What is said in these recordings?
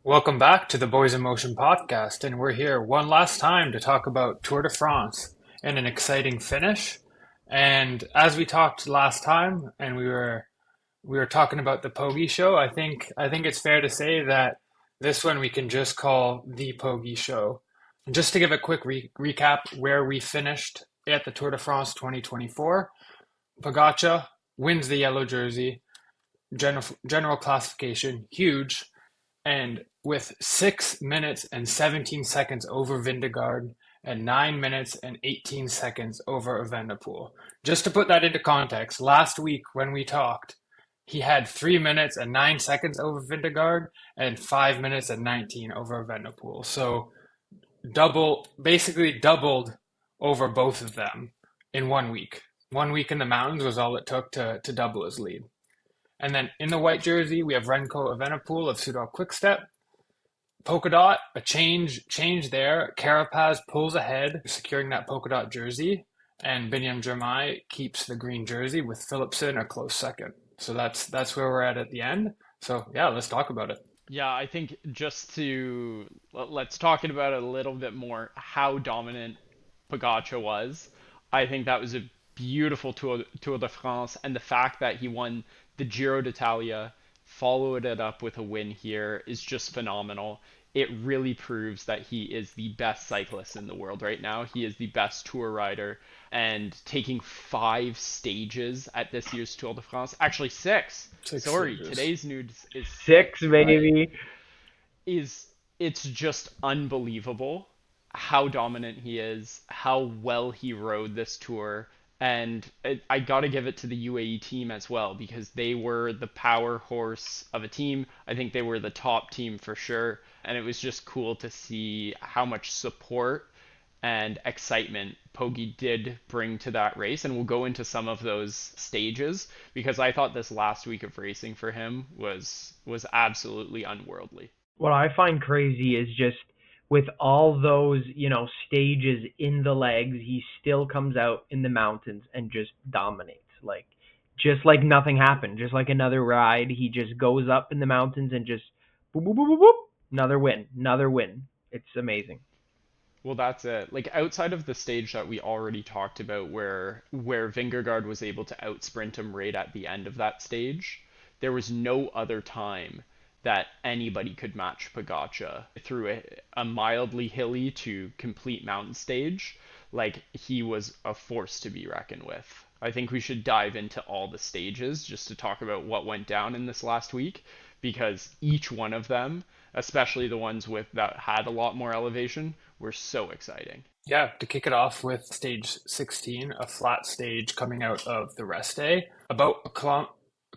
Welcome back to the Boys in Motion podcast, and we're here one last time to talk about Tour de France and an exciting finish. And as we talked last time, and we were talking about the Pogie show, I think it's fair to say that this one we can just call the Pogie show. And just to give a quick recap where we finished at the Tour de France 2024, Pogacar wins the yellow jersey, general classification, huge. And with 6 minutes and 17 seconds over Vingegaard and 9 minutes and 18 seconds over Evenepoel. Just to put that into context, last week when we talked, he had 3 minutes and 9 seconds over Vingegaard and 5 minutes and 19 over Evenepoel. So basically doubled over both of them in 1 week. 1 week in the mountains was all it took to double his lead. And then in the white jersey, we have Remco Evenepoel of Soudal Quickstep. Polka dot, a change there. Carapaz pulls ahead, securing that polka dot jersey, and Biniam Girmay keeps the green jersey with Philipsen a close second. So that's where we're at the end. So yeah, let's talk about it. Yeah, I think let's talk about it a little bit more how dominant Pogacar was. I think that was a beautiful Tour de France, and the fact that he won the Giro d'Italia, followed it up with a win here is just phenomenal. It really proves that he is the best cyclist in the world right now. He is the best tour rider, and taking 5 stages at this year's Tour de France, actually six. Six Sorry, stages. today's news is Six, six, right? maybe. Is It's just unbelievable how dominant he is, how well he rode this tour. And I got to give it to the UAE team as well because they were the power horse of a team. I think they were the top team for sure. And it was just cool to see how much support and excitement Poggi did bring to that race. And we'll go into some of those stages because I thought this last week of racing for him was absolutely unworldly. What I find crazy is just with all those, stages in the legs, he still comes out in the mountains and just dominates. Just like nothing happened, just like another ride, he just goes up in the mountains and just boop, boop, boop, boop, boop, another win, another win. It's amazing. Well, that's it. Like outside of the stage that we already talked about where Vingegaard was able to outsprint him right at the end of that stage, there was no other time that anybody could match Pogacar through a mildly hilly to complete mountain stage. Like he was a force to be reckoned with. I think we should dive into all the stages just to talk about what went down in this last week because each one of them, especially the ones with that had a lot more elevation, were so exciting. Yeah, to kick it off with stage 16, a flat stage coming out of the rest day. About a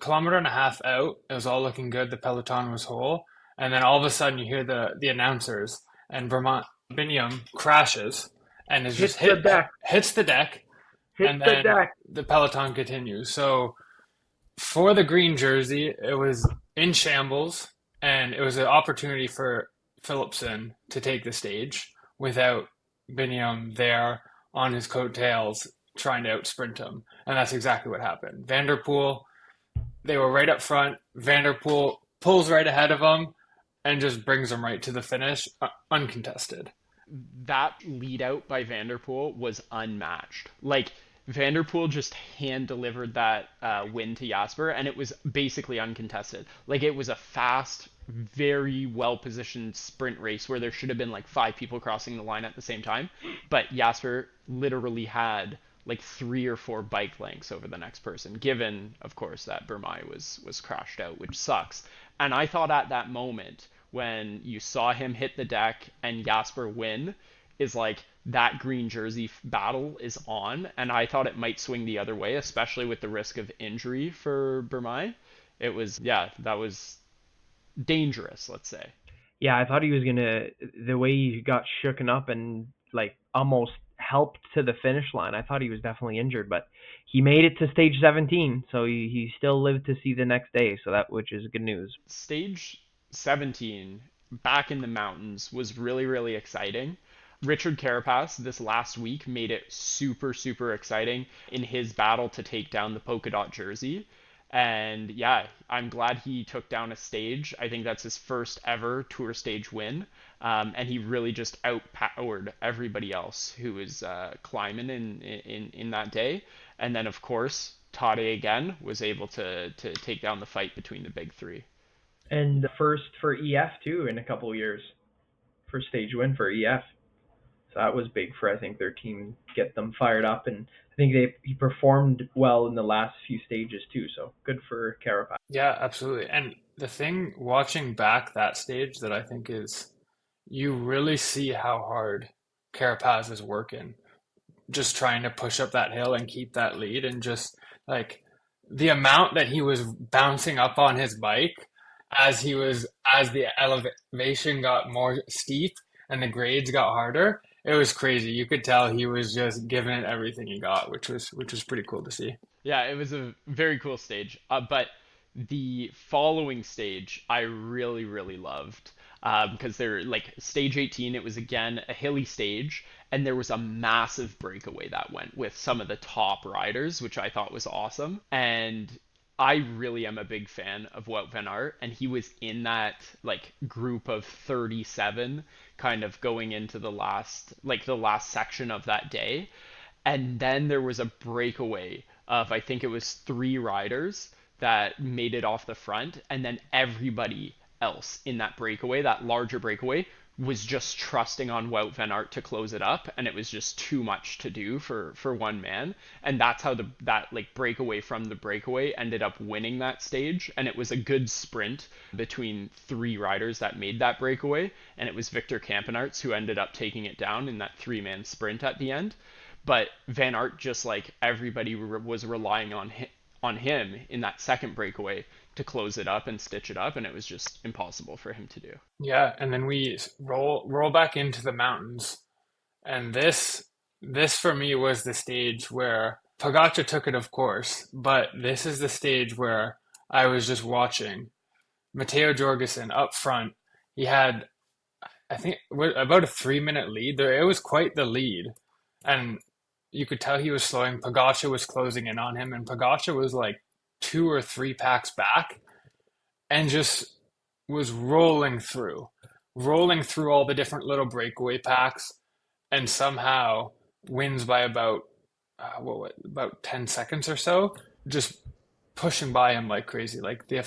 kilometer and a half out, it was all looking good. The peloton was whole. And then all of a sudden you hear the announcers and Vermont Biniam crashes and is just Hits the deck, hits the deck, hits and the then deck. the peloton continues. So for the green jersey, it was in shambles, and it was an opportunity for Philipsen to take the stage without Biniam there on his coattails trying to outsprint him. And that's exactly what happened. Vanderpool, they were right up front. Vanderpool pulls right ahead of him and just brings him right to the finish, uncontested. That lead out by Vanderpool was unmatched. Like Vanderpool just hand delivered that win to Jasper, and it was basically uncontested. Like it was a fast, very well positioned sprint race where there should have been like 5 people crossing the line at the same time, but Jasper literally had like 3 or 4 bike lengths over the next person. Given, of course, that Burmai was crashed out, which sucks. And I thought at that moment when you saw him hit the deck and Jasper win, is like that green jersey battle is on, and I thought it might swing the other way, especially with the risk of injury for Burmai. It was, yeah, that was dangerous, let's say. Yeah, I thought he was gonna. The way he got shooken up and like almost helped to the finish line, I thought he was definitely injured, but he made it to stage 17, so he still lived to see the next day. So that which is good news. Stage 17, back in the mountains, was really, really exciting. Richard Carapaz this last week made it super, super exciting in his battle to take down the polka dot jersey. And yeah, I'm glad he took down a stage. I think that's his first ever tour stage win. And he really just outpowered everybody else who was climbing in that day. And then, of course, Tade again was able to take down the fight between the big three. And first for EF too in a couple of years. First stage win for EF. So that was big for I think their team, get them fired up, and I think he performed well in the last few stages too. So good for Carapaz. Yeah, absolutely. And the thing watching back that stage that I think is you really see how hard Carapaz is working, just trying to push up that hill and keep that lead, and just like the amount that he was bouncing up on his bike as the elevation got more steep and the grades got harder. It was crazy. You could tell he was just giving it everything he got, which was pretty cool to see. Yeah, it was a very cool stage. But the following stage, I really, really loved because they're like stage 18. It was again a hilly stage, and there was a massive breakaway that went with some of the top riders, which I thought was awesome. And I really am a big fan of Wout van Aert, and he was in that like group of 37, kind of going into the last section of that day. And then there was a breakaway of, I think it was three riders that made it off the front, and then everybody else in that breakaway, that larger breakaway, was just trusting on Wout van Aert to close it up, and it was just too much to do for one man. And that's how that like breakaway from the breakaway ended up winning that stage. And it was a good sprint between three riders that made that breakaway, and it was Victor Campenaerts who ended up taking it down in that three-man sprint at the end. But Van Aert, just like everybody was relying on him in that second breakaway to close it up and stitch it up, and it was just impossible for him to do. Yeah, and then we roll back into the mountains, and this for me was the stage where Pogacar took it, of course, but this is the stage where I was just watching Matteo Jorgensen up front. He had, I think, about a 3 minute lead there. It was quite the lead, and you could tell he was slowing. Pogacar was closing in on him, and Pogacar was like 2 or 3 packs back, and just was rolling through all the different little breakaway packs, and somehow wins by about 10 seconds or so, just pushing by him like crazy. Like the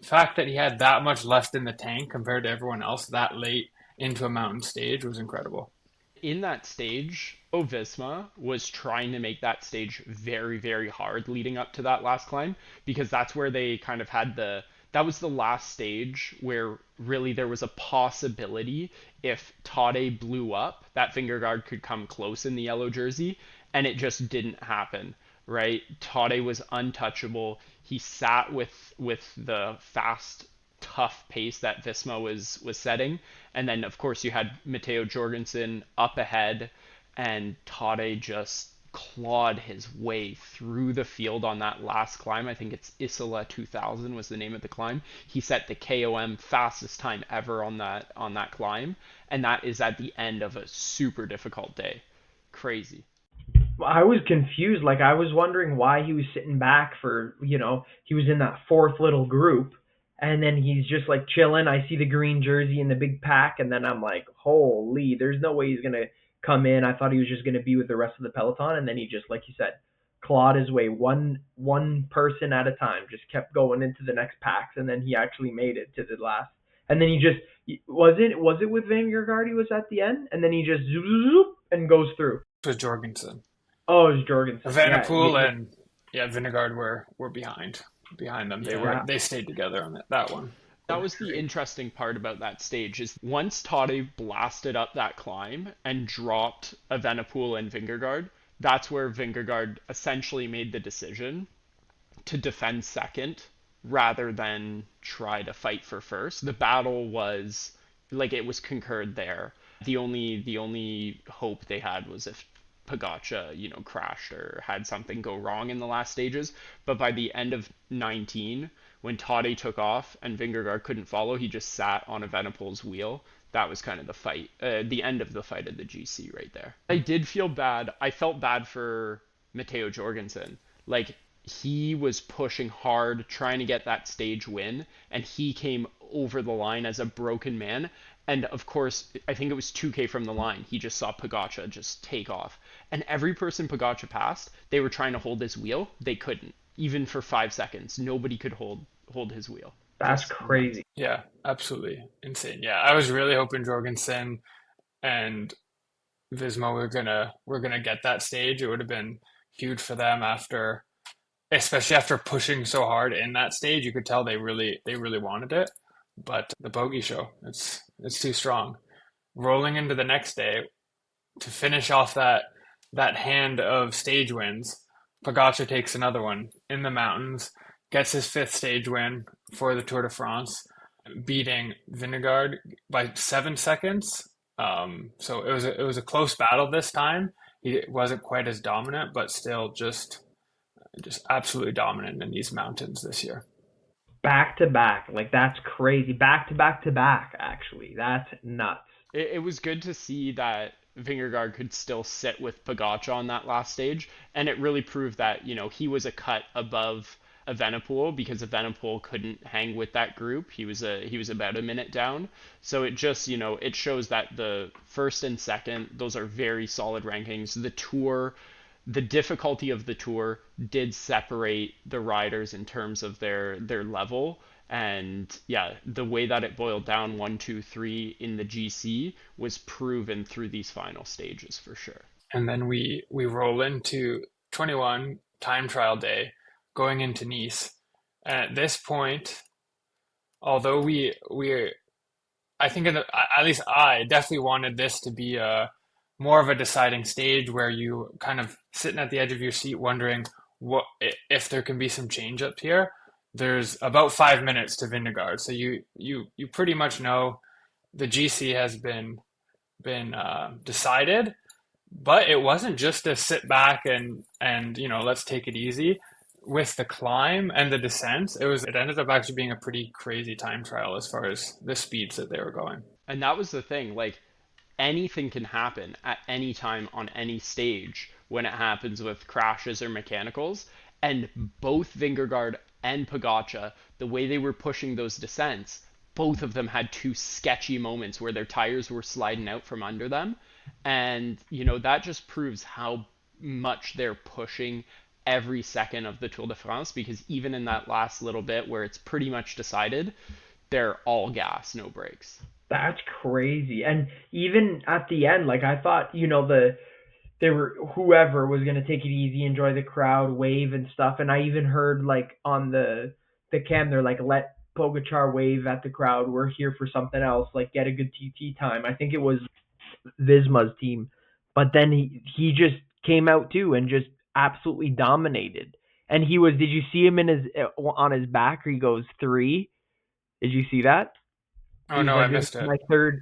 fact that he had that much left in the tank compared to everyone else that late into a mountain stage was incredible. In that stage, Ovisma was trying to make that stage very, very hard leading up to that last climb, because that's where they kind of had that was the last stage where really there was a possibility, if Tade blew up, that Vingegaard could come close in the yellow jersey, and it just didn't happen, right? Tade was untouchable. He sat with the fast, tough pace that Visma was setting, and then of course you had Matteo Jorgensen up ahead, and Tade just clawed his way through the field on that last climb. I think it's Isola 2000 was the name of the climb. He set the KOM fastest time ever on that climb, and that is at the end of a super difficult day. Crazy. I was confused. Like I was wondering why he was sitting back for, he was in that fourth little group, and then he's just like chilling. I see the green jersey and the big pack, and then I'm like, holy, there's no way he's gonna come in. I thought he was just gonna be with the rest of the peloton, and then he just, like you said, clawed his way one person at a time, just kept going into the next packs, and then he actually made it to the last. And then he just was it with Vingegaard he was at the end, and then he just zoop, zoop, zoop, and goes through. It was Jorgensen. Oh, it was Jorgensen. Evenepoel Yeah, and Vingegaard were behind them. Yeah. They stayed together on that one. That was the interesting part about that stage, is once Tade blasted up that climb and dropped Evenepoel and Vingegaard, that's where Vingegaard essentially made the decision to defend second rather than try to fight for first. The battle was like, it was concurred there. The only hope they had was if Pogacar, crashed or had something go wrong in the last stages. But by the end of 19, when Tade took off and Vingegaard couldn't follow, he just sat on Evenepoel's wheel. That was kind of the fight, the end of the fight of the GC right there. I did feel bad. I felt bad for Matteo Jorgensen. Like, he was pushing hard, trying to get that stage win, and he came over the line as a broken man. And of course, I think it was 2K from the line. He just saw Pogacar just take off. And every person Pogacar passed, they were trying to hold his wheel. They couldn't. Even for 5 seconds, nobody could hold his wheel. That's Just nuts. crazy. Yeah, absolutely insane. Yeah, I was really hoping Jorgensen and Visma were gonna get that stage. It would have been huge for them after, especially after pushing so hard in that stage. You could tell they really wanted it. But the bogey show, it's too strong. Rolling into the next day to finish off that hand of stage wins, Pogacar takes another one in the mountains, gets his fifth stage win for the Tour de France, beating Vingegaard by 7 seconds. So it was a close battle this time. He wasn't quite as dominant, but still just absolutely dominant in these mountains this year. Back to back, like that's crazy. Back to back to back, actually, that's nuts. It was good to see that Vingegaard could still sit with Pogacar on that last stage, and it really proved that he was a cut above Evenepoel because Evenepoel couldn't hang with that group. He was about a minute down, so it just it shows that the first and second, those are very solid rankings. The difficulty of the tour did separate the riders in terms of their level. And yeah, the way that it boiled down 1, 2, 3 in the GC was proven through these final stages for sure. And then we roll into 21 time trial day, going into Nice. And at this point, although we I think at least I definitely wanted this to be a more of a deciding stage where you kind of sitting at the edge of your seat wondering what if there can be some change up here. There's about 5 minutes to Vingegaard, so you pretty much know the GC has been decided, but it wasn't just to sit back and let's take it easy. With the climb and the descents, it ended up actually being a pretty crazy time trial as far as the speeds that they were going. And that was the thing, like anything can happen at any time on any stage when it happens with crashes or mechanicals. And both Vingegaard and Pogacar, the way they were pushing those descents, both of them had two sketchy moments where their tires were sliding out from under them. And, that just proves how much they're pushing every second of the Tour de France because even in that last little bit where it's pretty much decided, they're all gas, no brakes. That's crazy. And even at the end, like I thought, they were whoever was gonna take it easy, enjoy the crowd, wave and stuff. And I even heard like on the cam, they're like, let Pogacar wave at the crowd. We're here for something else. Like get a good TT time. I think it was Visma's team, but then he just came out too and just absolutely dominated. And he was. Did you see him in his on his back? Or he goes three. Did you see that? Oh He's no, I like, missed it.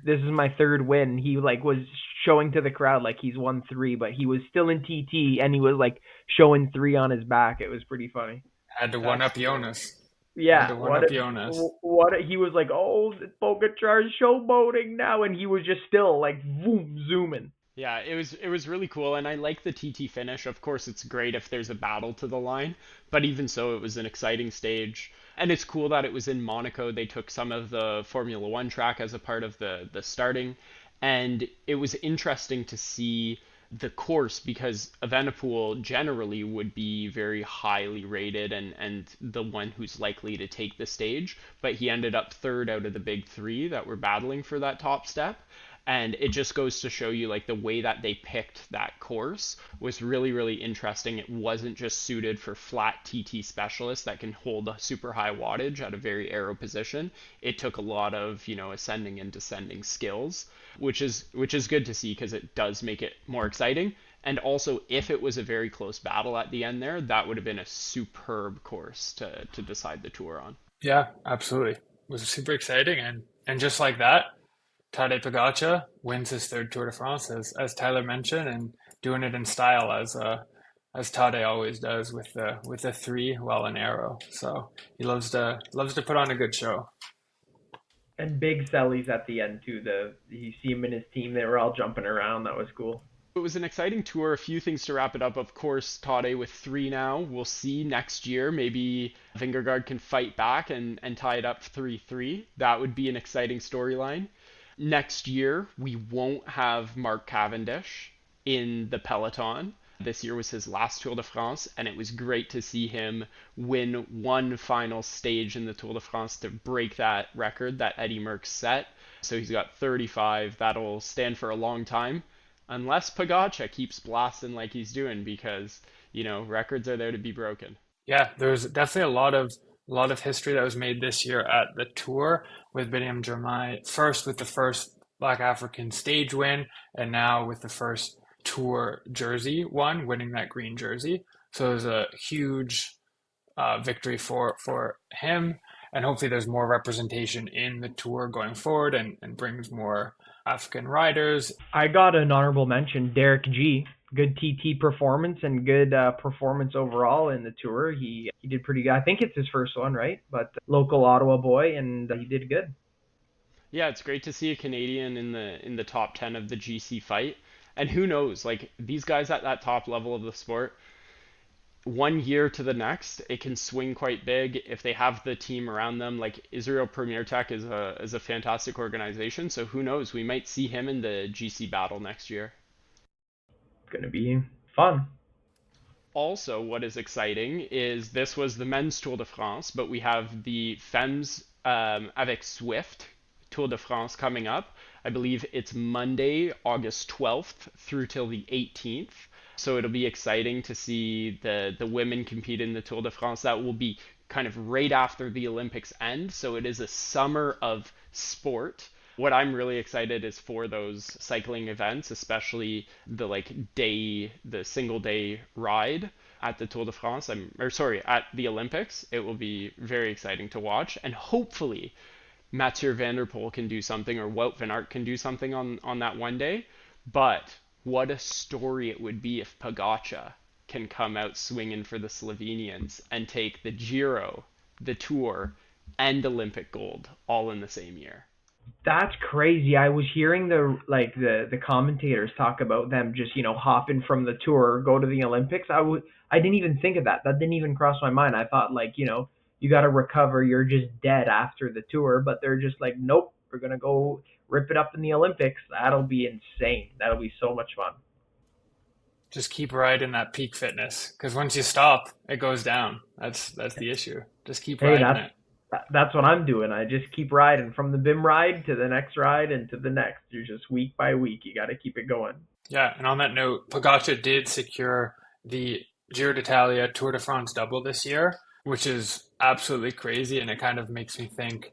This is my third win. He like was showing to the crowd like he's won three, but he was still in TT and he was like showing three on his back. It was pretty funny. Had to one That's up cool. Jonas. Had Yeah, to one up Jonas. he was like, oh, Pogacar's showboating now, and he was just still like, boom, zooming. Yeah, it was really cool, and I like the TT finish. Of course, it's great if there's a battle to the line, but even so, it was an exciting stage, and it's cool that it was in Monaco. They took some of the Formula One track as a part of the starting, and it was interesting to see the course because Evenepoel generally would be very highly rated and the one who's likely to take the stage, but he ended up third out of the big three that were battling for that top step. And it just goes to show you like the way that they picked that course was really really interesting. It wasn't just suited for flat TT specialists that can hold a super high wattage at a very aero position. It took a lot of ascending and descending skills, which is good to see because it does make it more exciting. And also, if it was a very close battle at the end there, that would have been a superb course to decide the tour on. Yeah, absolutely. It was super exciting, and just like that, Tadej Pogacar wins his third Tour de France, as Tyler mentioned, and doing it in style as Tadej always does with the three well in arrow. So he loves to put on a good show. And big sellies at the end too. You see him and his team; they were all jumping around. That was cool. It was an exciting tour. A few things to wrap it up. Of course, Tade with three now. We'll see next year. Maybe Vingegaard can fight back and tie it up 3-3. That would be an exciting storyline. Next year, we won't have Mark Cavendish in the peloton. This year was his last Tour de France, and it was great to see him win one final stage in the Tour de France to break that record that Eddie Merckx set. So he's got 35. That'll stand for a long time, unless Pogacar keeps blasting like he's doing, because records are there to be broken. Yeah, there's definitely a lot of history that was made this year at the Tour with Biniam Girmay first with the first Black African stage win, and now with the first Tour jersey one, winning that green jersey. So it was a huge victory for him, and hopefully there's more representation in the Tour going forward and brings more African riders. I got an honorable mention, Derek G. Good TT performance and good performance overall in the tour. He did pretty good. I think it's his first one, right? But local Ottawa boy, and he did good. Yeah, it's great to see a Canadian in the top 10 of the GC fight. And who knows, like these guys at that top level of the sport, one year to the next, it can swing quite big if they have the team around them. Like Israel Premier Tech is a fantastic organization, so who knows, we might see him in the GC battle next year. It's gonna be fun. Also, what is exciting is this was the men's Tour de France, but we have the Femmes avec Swift Tour de France coming up. I believe it's Monday, August 12th through till the 18th. So it'll be exciting to see the women compete in the Tour de France. That will be kind of right after the Olympics end. So it is a summer of sport. What I'm really excited is for those cycling events, especially the single day ride at the Tour de France. At the Olympics. It will be very exciting to watch, and hopefully Mathieu van der Poel can do something, or Wout van Aert can do something on that one day. But what a story it would be if Pogacar can come out swinging for the Slovenians and take the Giro, the Tour, and Olympic gold all in the same year. That's crazy. I was hearing the commentators talk about them just hopping from the tour, go to the Olympics. I didn't even think of that. That didn't even cross my mind. I thought you got to recover. You're just dead after the tour, but they're just like, nope, we're gonna go rip it up in the Olympics. That'll be insane. That'll be so much fun. Just keep riding that peak fitness, because once you stop, it goes down. That's the issue. Just keep Hey, riding it. that's what I'm doing. I just keep riding from the BIM ride to the next ride and to the next. You're just week by week. You got to keep it going. Yeah, and on that note, Pogacar did secure the Giro d'Italia Tour de France double this year, which is absolutely crazy, and it kind of makes me think.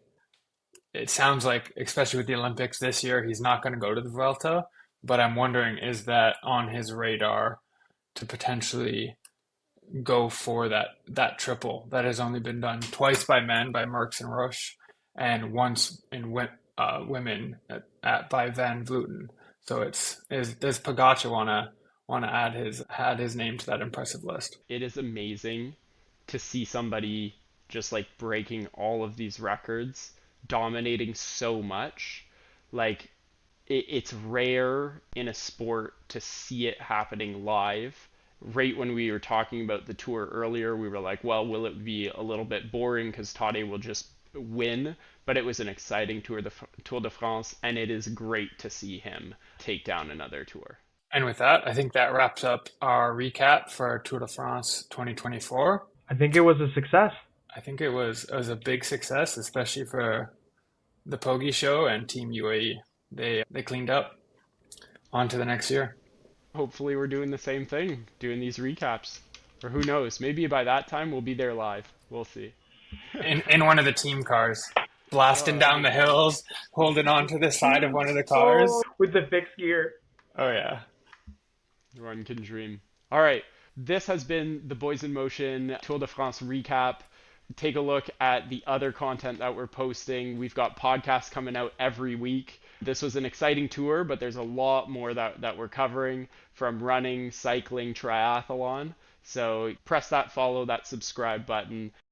It sounds like, especially with the Olympics this year, he's not going to go to the Vuelta, but I'm wondering, is that on his radar to potentially go for that triple that has only been done twice by men by Merckx and Rush, and once in women by Van Vleuten. So does Pogacar wanna add his name to that impressive list? It is amazing to see somebody just like breaking all of these records, dominating so much. Like it's rare in a sport to see it happening live. Right when we were talking about the tour earlier, we were like, well, will it be a little bit boring because Tade will just win? But it was an exciting Tour de France, and it is great to see him take down another tour. And with that, I think that wraps up our recap for Tour de France 2024. I think it was a success. I think it was a big success, especially for the Pogi show and Team UAE. They cleaned up. On to the next year. Hopefully, we're doing the same thing, doing these recaps. Or who knows? Maybe by that time, we'll be there live. We'll see. In one of the team cars, blasting down the hills, holding on to the side of one of the cars. Oh, with the fixed gear. Oh yeah. One can dream. All right. This has been the Boys in Motion Tour de France recap. Take a look at the other content that we're posting. We've got podcasts coming out every week. This was an exciting tour, but there's a lot more that we're covering, from running, cycling, triathlon. So press that follow, that subscribe button.